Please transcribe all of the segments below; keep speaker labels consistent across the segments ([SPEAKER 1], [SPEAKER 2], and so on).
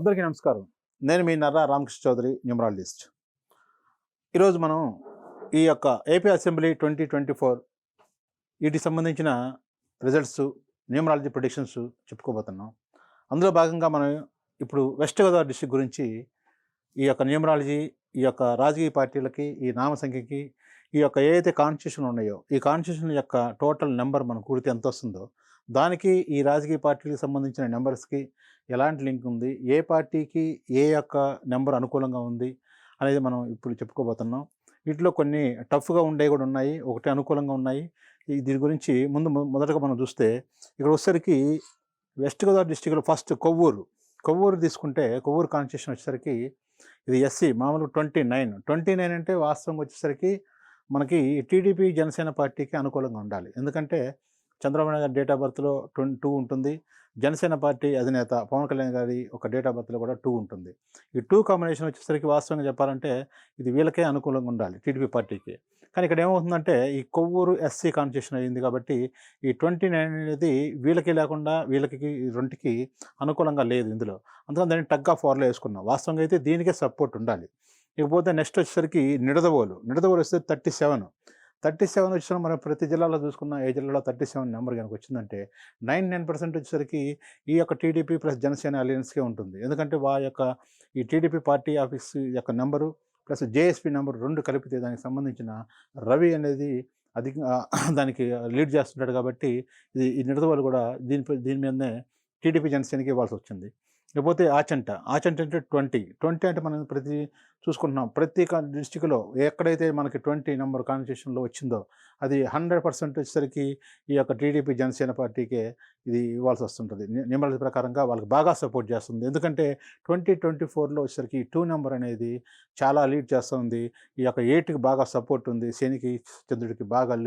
[SPEAKER 1] అందరికీ నమస్కారం. నేను మీ నర్రా రామకృష్ణ చౌదరి, న్యూమరాలజిస్ట్. ఈరోజు మనం ఈ యొక్క ఏపీ అసెంబ్లీ 2024 వీటికి సంబంధించిన రిజల్ట్స్, న్యూమరాలజీ ప్రిడిక్షన్స్ చెప్పుకోబోతున్నాం. అందులో భాగంగా మనం ఇప్పుడు వెస్ట్ గోదావరి డిస్ట్రిక్ట్ గురించి ఈ యొక్క న్యూమరాలజీ, ఈ యొక్క రాజకీయ పార్టీలకి, ఈ నామ సంఖ్యకి, ఈ యొక్క ఏదైతే కాన్స్టిట్యూషన్ ఉన్నాయో ఈ కాన్స్టిట్యూషన్ యొక్క టోటల్ నెంబర్ మనం కూడితే ఎంత వస్తుందో, దానికి ఈ రాజకీయ పార్టీలకు సంబంధించిన నెంబర్స్కి ఎలాంటి లింక్ ఉంది, ఏ పార్టీకి ఏ యొక్క నెంబర్ అనుకూలంగా ఉంది అనేది మనం ఇప్పుడు చెప్పుకోబోతున్నాం. వీటిలో కొన్ని టఫ్గా ఉండేవి కూడా ఉన్నాయి, ఒకటి అనుకూలంగా ఉన్నాయి. దీని గురించి మొదటగా మనం చూస్తే ఇక్కడ వచ్చేసరికి వెస్ట్ గోదావరి డిస్టిక్లో ఫస్ట్ కొవ్వూరు తీసుకుంటే, కొవ్వూరు కాన్స్టిట్యూషన్ వచ్చేసరికి ఇది ఎస్సీ మామూలుగా 29 అంటే వాస్తవంగా వచ్చేసరికి మనకి టీడీపీ జనసేన పార్టీకి అనుకూలంగా ఉండాలి. ఎందుకంటే చంద్రబాబు నాయుడు గారి డేట్ ఆఫ్ బర్త్లో 2 ఉంటుంది. జనసేన పార్టీ అధినేత పవన్ కళ్యాణ్ గారి ఒక డేట్ ఆఫ్ బర్త్లో కూడా 2 ఉంటుంది. ఈ 2 కాంబినేషన్ వచ్చేసరికి వాస్తవంగా చెప్పాలంటే ఇది వీళ్ళకే అనుకూలంగా ఉండాలి, టీడీపీ పార్టీకి. కానీ ఇక్కడ ఏమవుతుందంటే ఈ కొవ్వూరు ఎస్సీ కాన్స్టిట్యూషన్ అయింది కాబట్టి ఈ 29 అనేది వీళ్ళకి లేకుండా వీళ్ళకి రెండుకి అనుకూలంగా లేదు ఇందులో. అందుకని దాన్ని టగ్ ఆఫ్ వార్లో వేసుకున్నాం. వాస్తవంగా అయితే దీనికే సపోర్ట్ ఉండాలి. ఇకపోతే నెక్స్ట్ వచ్చేసరికి నిడదవోలు వస్తే 37 వచ్చిన మనం ప్రతి జిల్లాలో చూసుకున్న ఏ జిల్లాలో 37 నెంబర్ కనుక వచ్చిందంటే 99% వచ్చేసరికి ఈ యొక్క టీడీపీ ప్లస్ జనసేన అలయన్స్కే ఉంటుంది. ఎందుకంటే ఈ టీడీపీ పార్టీ ఆఫీస్ యొక్క నెంబరు ప్లస్ జేఎస్పీ నెంబర్ 2 కలిపితే దానికి సంబంధించిన రవి అనేది అధికంగా దానికి లీడ్ చేస్తుంటాడు. కాబట్టి ఈ నిడదవోలు కూడా దీని మీదనే టీడీపీ జనసేనకి ఇవ్వాల్సి వచ్చింది. లేకపోతే ఆచంట అంటే 20 అంటే మనం చూసుకుంటున్నాం. ప్రతి డిస్టిక్లో ఎక్కడైతే మనకి 20 నెంబర్ కాన్స్టిట్యూషన్లో వచ్చిందో అది 100% వచ్చేసరికి ఈ యొక్క టీడీపీ జనసేన పార్టీకే ఇది ఇవ్వాల్సి వస్తుంటుంది. న్యూమరాలజీ ప్రకారంగా వాళ్ళకి బాగా సపోర్ట్ చేస్తుంది. ఎందుకంటే 2024లో వచ్చేసరికి 2 నెంబర్ అనేది చాలా లీడ్ చేస్తుంది. ఈ యొక్క 8కి బాగా సపోర్ట్ ఉంది, శనికి చంద్రుడికి బాగా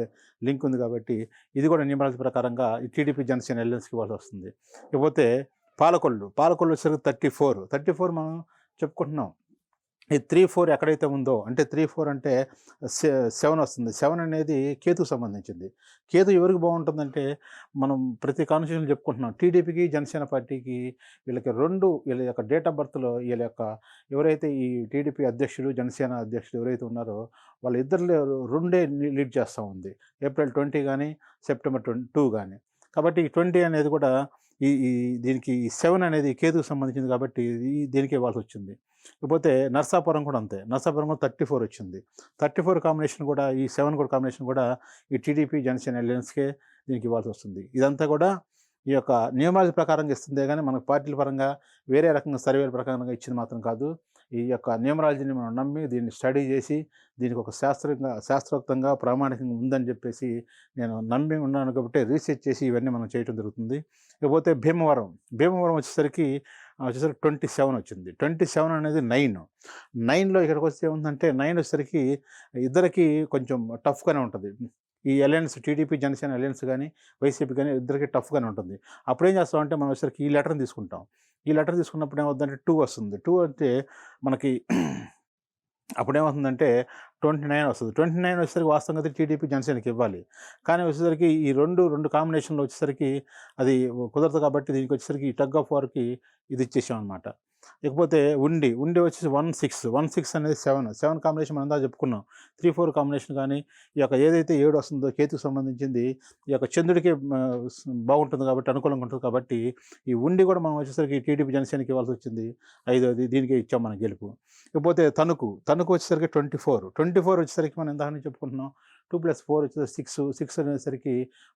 [SPEAKER 1] లింక్ ఉంది. కాబట్టి ఇది కూడా న్యూమరాలజీ ప్రకారంగా ఈ టీడీపీ జనసేన ఎలియన్స్కి ఇవ్వాల్సి వస్తుంది. ఇకపోతే పాలకొల్లు వచ్చేసరికి 34 మనం చెప్పుకుంటున్నాం. ఈ 3-4 ఎక్కడైతే ఉందో అంటే 3-4 అంటే 7 వస్తుంది. 7 అనేది కేతుకు సంబంధించింది. కేతు ఎవరికి బాగుంటుందంటే మనం ప్రతి కాన్స్టిట్యూషన్ చెప్పుకుంటున్నాం. టీడీపీకి జనసేన పార్టీకి వీళ్ళ యొక్క డేట్ ఆఫ్ బర్త్లో వీళ్ళ యొక్క ఎవరైతే ఈ టీడీపీ అధ్యక్షుడు, జనసేన అధ్యక్షుడు ఎవరైతే ఉన్నారో వాళ్ళిద్దరిలో 2 లీడ్ చేస్తూ ఉంది. ఏప్రిల్ 20 కానీ సెప్టెంబర్ 2 కానీ. కాబట్టి ఈ 20 అనేది కూడా దీనికి 7 అనేది కేతుకు సంబంధించింది కాబట్టి దీనికి ఇవ్వాల్సి వచ్చింది. ఇకపోతే నర్సాపురం కూడా అంతే. నర్సాపురం కూడా 34 వచ్చింది. 34 కాంబినేషన్ కూడా ఈ 7 కూడా కాంబినేషన్ కూడా ఈ టీడీపీ జనసేన అలయన్స్కే దీనికి ఇవ్వాల్సి వస్తుంది. ఇదంతా కూడా ఈ యొక్క నియమాల ప్రకారంగా ఇస్తుందే కానీ మనకు పార్టీల పరంగా వేరే రకంగా సర్వేల ప్రకారంగా ఇచ్చింది మాత్రం కాదు. ఈ యొక్క న్యూమరాలజీని మనం నమ్మి దీన్ని స్టడీ చేసి దీనికి ఒక శాస్త్రోక్తంగా ప్రామాణికంగా ఉందని చెప్పేసి నేను నమ్మి ఉన్నాను. కాబట్టి రీసెర్చ్ చేసి ఇవన్నీ మనం చేయడం జరుగుతుంది. ఇకపోతే భీమవరం వచ్చేసరికి 27 వచ్చింది. 27 అనేది 9లో ఇక్కడికి వస్తే ఏముందంటే 9 వచ్చేసరికి ఇద్దరికి కొంచెం టఫ్గానే ఉంటుంది. ఈ అలయన్స్ టీడీపీ జనసేన అలయన్స్ కానీ వైసీపీ కానీ ఇద్దరికి టఫ్గానే ఉంటుంది. అప్పుడు ఏం చేస్తామంటే మనం వచ్చేసరికి ఈ లెటర్ని తీసుకుంటాం. ఈ లెటర్ తీసుకున్నప్పుడు ఏమవుతుందంటే 2 వస్తుంది. 2 అంటే మనకి అప్పుడేమవుతుందంటే 29 వస్తుంది. 29 వచ్చేసరికి వాస్తవంగా అయితే టీడీపీ జనసేనకి ఇవ్వాలి. కానీ వచ్చేసరికి ఈ రెండు కాంబినేషన్లో వచ్చేసరికి అది కుదరదు. కాబట్టి దీనికి వచ్చేసరికి టగ్ ఆఫ్ వార్కి ఇది ఇచ్చేసాం అనమాట. ఇకపోతే ఉండి వచ్చేసి 16 అనేది 7 కాంబినేషన్ మనం అంతా చెప్పుకున్నాం. 3-4 కాంబినేషన్ కానీ ఈ యొక్క ఏదైతే 7 వస్తుందో కేతుకు సంబంధించింది ఈ యొక్క చంద్రుడికి బాగుంటుంది కాబట్టి అనుకూలంగా ఉంటుంది. కాబట్టి ఈ ఉండి కూడా మనం వచ్చేసరికి టీడీపీ జనసేనకి ఇవ్వాల్సి వచ్చింది. 5వది దీనికే ఇచ్చాం మన గెలుపు. ఇకపోతే తణుకు వచ్చేసరికి 24 వచ్చేసరికి మనం ఇందాక చెప్పుకుంటున్నాం. 2+4 వచ్చేసరికి 6 అనేసరికి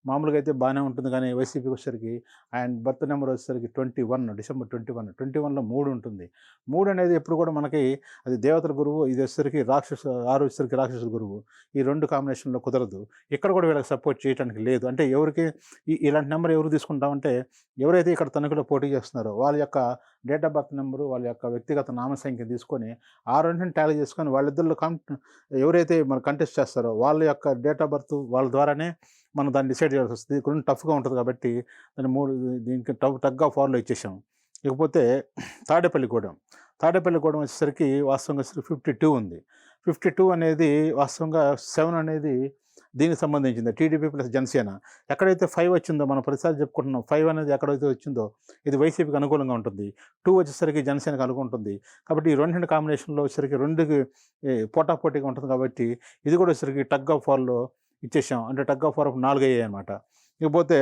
[SPEAKER 1] మామూలుగా అయితే బాగానే ఉంటుంది. కానీ వైసీపీకి వచ్చేసరికి అండ్ బర్త్ నెంబర్ వచ్చేసరికి 21 డిసెంబర్ 21లో 3 ఉంటుంది. 3 అనేది ఎప్పుడు కూడా మనకి అది దేవతల గురువు, ఇది వచ్చేసరికి 6 వచ్చేసరికి రాక్షసుల గురువు. ఈ 2 కాంబినేషన్లో కుదరదు. ఇక్కడ కూడా వీళ్ళకి సపోర్ట్ చేయడానికి లేదు. అంటే ఎవరికి ఇలాంటి నెంబర్ ఎవరు తీసుకుంటామంటే ఎవరైతే ఇక్కడ తణుకులో పోటీ చేస్తున్నారో వాళ్ళ యొక్క డేట్ ఆఫ్ బర్త్ నెంబరు, వాళ్ళ యొక్క వ్యక్తిగత నామసంఖ్య తీసుకొని ఆ రెండింటిని టాలీ చేసుకొని వాళ్ళిద్దరిలో ఎవరైతే మన కంటెస్ట్ చేస్తారో వాళ్ళ యొక్క డేట్ ఆఫ్ బర్త్ వాళ్ళ ద్వారానే మనం దాన్ని డిసైడ్ చేయాల్సి వస్తుంది. కొన్ని టఫ్గా ఉంటుంది కాబట్టి దీనికి టగ్ ఆఫ్ వార్లో ఇచ్చేసాం. ఇకపోతే తాడేపల్లిగూడెం వచ్చేసరికి వాస్తవంగా 52 ఉంది. 52 అనేది వాస్తవంగా 7 అనేది దీనికి సంబంధించింది టీడీపీ ప్లస్ జనసేన. ఎక్కడైతే 5 వచ్చిందో మనం ప్రతిసారి చెప్పుకుంటున్నాం, 5 అనేది ఎక్కడైతే వచ్చిందో ఇది వైసీపీకి అనుకూలంగా ఉంటుంది. 2 వచ్చేసరికి జనసేనకి అనుకుంటుంది. కాబట్టి ఈ రెండింటి కాంబినేషన్లో వచ్చేసరికి 2కి పోటాపోటీగా ఉంటుంది కాబట్టి ఇది కూడా వచ్చేసరికి టగ్ ఆఫ్ వార్‌లో ఇచ్చేసాం. అంటే టగ్ ఆఫ్ వార్ 4 అయ్యాయి అనమాట. ఇకపోతే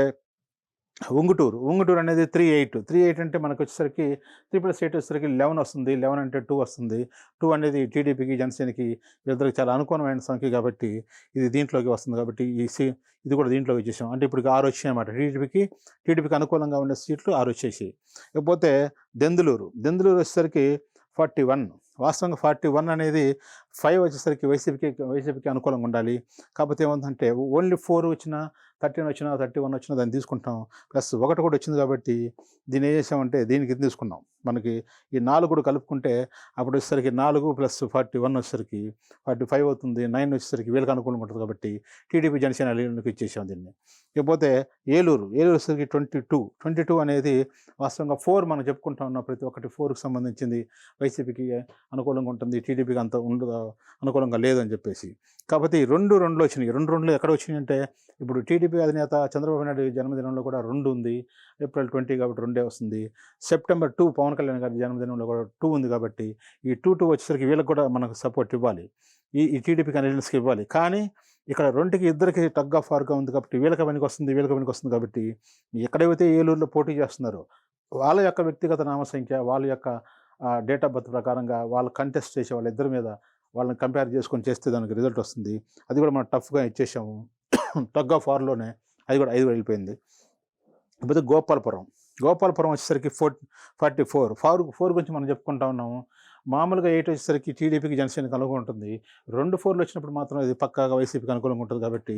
[SPEAKER 1] ఉంగుటూరు అనేది 3-8 అంటే మనకు వచ్చేసరికి 3+8 వచ్చేసరికి 11 వస్తుంది. 11 అంటే 2 వస్తుంది. 2 అనేది టీడీపీకి జనసేనకి వీళ్ళిద్దరికి చాలా అనుకూలమైన సంఖ్య కాబట్టి ఇది దీంట్లోకి వస్తుంది. కాబట్టి ఇది కూడా దీంట్లోకి ఇచ్చేసాం. అంటే ఇప్పుడు 6 వచ్చాయి అన్నమాట. టీడీపీకి అనుకూలంగా ఉండే సీట్లు 6 వచ్చేసాయి. ఇకపోతే దెందులూరు వచ్చేసరికి 41. వాస్తవంగా 41 అనేది 5 వచ్చేసరికి వైసీపీకి అనుకూలంగా ఉండాలి. కాకపోతే ఏముందంటే ఓన్లీ 4 వచ్చినా, 13 వచ్చినా, 31 వచ్చినా దాన్ని తీసుకుంటాం. ప్లస్ 1 కూడా వచ్చింది కాబట్టి దీన్ని ఏం చేసామంటే దీనికి ఇది తీసుకున్నాం. మనకి ఈ 4 కూడా కలుపుకుంటే అప్పుడు వచ్చేసరికి 4 + 41 వచ్చేసరికి 45 అవుతుంది. 9 వచ్చేసరికి వీళ్ళకి అనుకూలంగా ఉంటుంది కాబట్టి టీడీపీ జనసేన లీడర్కి ఇచ్చేసాం దీన్ని. ఇకపోతే ఏలూరు వచ్చేసరికి 22 అనేది వాస్తవంగా 4 మనం చెప్పుకుంటా ఉన్నాం. ప్రతి ఒక్కటి 4కి సంబంధించింది వైసీపీకి అనుకూలంగా ఉంటుంది, టీడీపీకి అంత ఉండదు, అనుకూలంగా లేదని చెప్పేసి. కాకపోతే ఈ 2 వచ్చినాయి. 2 ఎక్కడ వచ్చినాయి అంటే ఇప్పుడు టీడీపీ అధినేత చంద్రబాబు నాయుడు జన్మదినంలో కూడా 2 ఉంది. ఏప్రిల్ 20 కాబట్టి 2 వస్తుంది. సెప్టెంబర్ 2 పవన్ కళ్యాణ్ గారి జన్మదినంలో కూడా 2 ఉంది కాబట్టి ఈ 2 వచ్చేసరికి వీళ్ళకి కూడా మనకు సపోర్ట్ ఇవ్వాలి. ఈ టీడీపీ క్యాండిడేట్స్కి ఇవ్వాలి. కానీ ఇక్కడ 2కి ఇద్దరికి టగ్ ఆఫ్ వార్గా ఉంది కాబట్టి వీళ్ళకి పనికి వస్తుంది కాబట్టి ఎక్కడైతే ఏలూరులో పోటీ చేస్తున్నారో వాళ్ళ యొక్క వ్యక్తిగత నామసంఖ్య, వాళ్ళ యొక్క డేట్ ఆఫ్ బర్త్ ప్రకారంగా వాళ్ళు కంటెస్ట్ చేసే వాళ్ళిద్దరి మీద వాళ్ళని కంపేర్ చేసుకొని చేస్తే దానికి రిజల్ట్ వస్తుంది. అది కూడా మనం టఫ్గా ఇచ్చేసాము. టగ్ ఆఫ్ వార్లోనే అది కూడా 5 వెళ్ళిపోయింది. ఇకపోతే గోపాలపురం వచ్చేసరికి 44 గురించి మనం చెప్పుకుంటా ఉన్నాము. మామూలుగా 8 వచ్చేసరికి టీడీపీకి జనసేనకి అనుకూలంగా ఉంటుంది. 2 4 వచ్చినప్పుడు మాత్రం ఇది పక్కాగా వైసీపీకి అనుకూలంగా ఉంటుంది కాబట్టి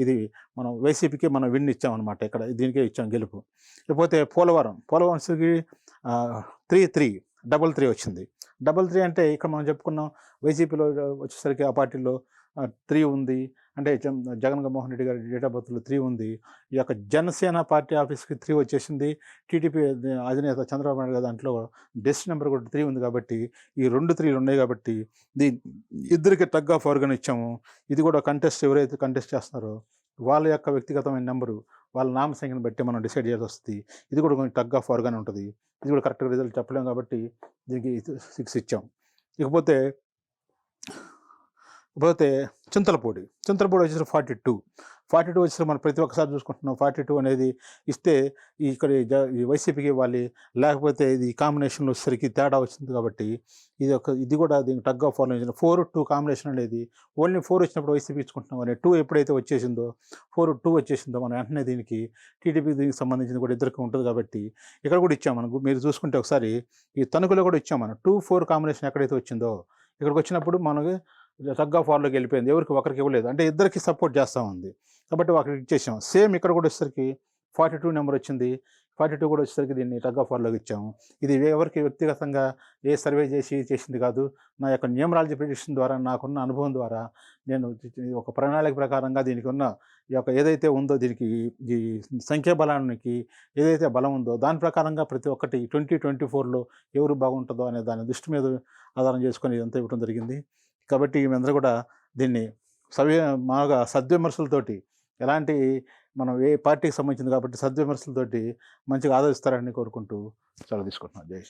[SPEAKER 1] ఇది మనం వైసీపీకి మనం విన్ ఇచ్చామన్నమాట. ఇక్కడ దీనికే ఇచ్చాం గెలుపు. ఇకపోతే పోలవరం వచ్చేసరికి 33 వచ్చింది. 33 అంటే ఇక్కడ మనం చెప్పుకున్నాం వైసీపీలో వచ్చేసరికి ఆ పార్టీలో 3 ఉంది. అంటే జగన్మోహన్ రెడ్డి గారి డేట్ ఆఫ్ బర్త్లో 3 ఉంది. ఈ యొక్క జనసేన పార్టీ ఆఫీస్కి 3 వచ్చేసింది. టీడీపీ అధినేత చంద్రబాబు నాయుడు గారి దాంట్లో డెస్క్ నెంబర్ కూడా 3 ఉంది కాబట్టి ఈ 2 3లు ఉన్నాయి కాబట్టి ఇద్దరికి టగ్ ఆఫ్ వార్గా ఇచ్చాము. ఇది కూడా ఎవరైతే కంటెస్ట్ చేస్తున్నారో వాళ్ళ యొక్క వ్యక్తిగతమైన నెంబరు, వాళ్ళ నామ సంఖ్యను బట్టి మనం డిసైడ్ చేయాల్సి వస్తుంది. ఇది కూడా కొంచెం టగ్ ఆఫ్ వార్గానే ఉంటుంది. ఇది కూడా కరెక్ట్గా రిజల్ట్ చెప్పలేము కాబట్టి దీనికి 6 ఇచ్చాం. ఇకపోతే చింతలపూడి వచ్చేసరికి 42 వచ్చేసరికి మనం ప్రతి ఒక్కసారి చూసుకుంటున్నాం. 42 అనేది ఇస్తే ఇక్కడ ఈ వైసీపీకి ఇవ్వాలి, లేకపోతే ఇది కాంబినేషన్లో వచ్చేసరికి తేడా వచ్చింది కాబట్టి ఇది కూడా దీనికి టగ్ ఆఫ్ వార్ 4-2 కాంబినేషన్ అనేది ఓన్లీ 4 వచ్చినప్పుడు వైసీపీ ఇచ్చుకుంటున్నాం. అని 2 ఎప్పుడైతే వచ్చేసిందో 4-2 వచ్చేసిందో మనం వెంటనే దీనికి దీనికి సంబంధించింది కూడా ఇద్దరికి ఉంటుంది కాబట్టి ఇక్కడ కూడా ఇచ్చాం. మనం మీరు చూసుకుంటే ఒకసారి ఈ తణుకులో కూడా ఇచ్చాం. మనం 2-4 కాంబినేషన్ ఎక్కడైతే వచ్చిందో ఇక్కడికి వచ్చినప్పుడు మనకి టగ్ ఆఫ్ వార్లోకి వెళ్ళిపోయింది. ఒకరికి ఇవ్వలేదు, అంటే ఇద్దరికి సపోర్ట్ చేస్తూ ఉంది కాబట్టి ఒకరికి ఇచ్చేసాం. సేమ్ ఇక్కడ కూడా వచ్చేసరికి 42 నెంబర్ వచ్చింది. 42 కూడా వచ్చేసరికి దీన్ని టగ్ ఆఫ్ వార్లోకి ఇచ్చాము. ఇది ఎవరికి వ్యక్తిగతంగా సర్వే చేసింది కాదు. నా యొక్క న్యూమరాలజీ ప్రిడిక్షన్ ద్వారా, నాకున్న అనుభవం ద్వారా నేను ఒక ప్రణాళిక ప్రకారంగా దీనికి ఉన్న ఈ యొక్క ఏదైతే ఉందో దీనికి ఈ సంఖ్యాబలానికి ఏదైతే బలం ఉందో దాని ప్రకారంగా ప్రతి ఒక్కటి 2024లో ఎవరు బాగుంటుందో అనే దాని దృష్టి మీద ఆధారం చేసుకొని ఇదంతా ఇవ్వడం జరిగింది. కాబట్టి మేమందరూ కూడా దీన్ని మాగా సద్విమర్శలతోటి ఎలాంటి మనం ఏ పార్టీకి సంబంధించింది కాబట్టి సద్విమర్శలతోటి మంచిగా ఆదరిస్తారని కోరుకుంటూ సెలవు తీసుకుంటున్నాను. జై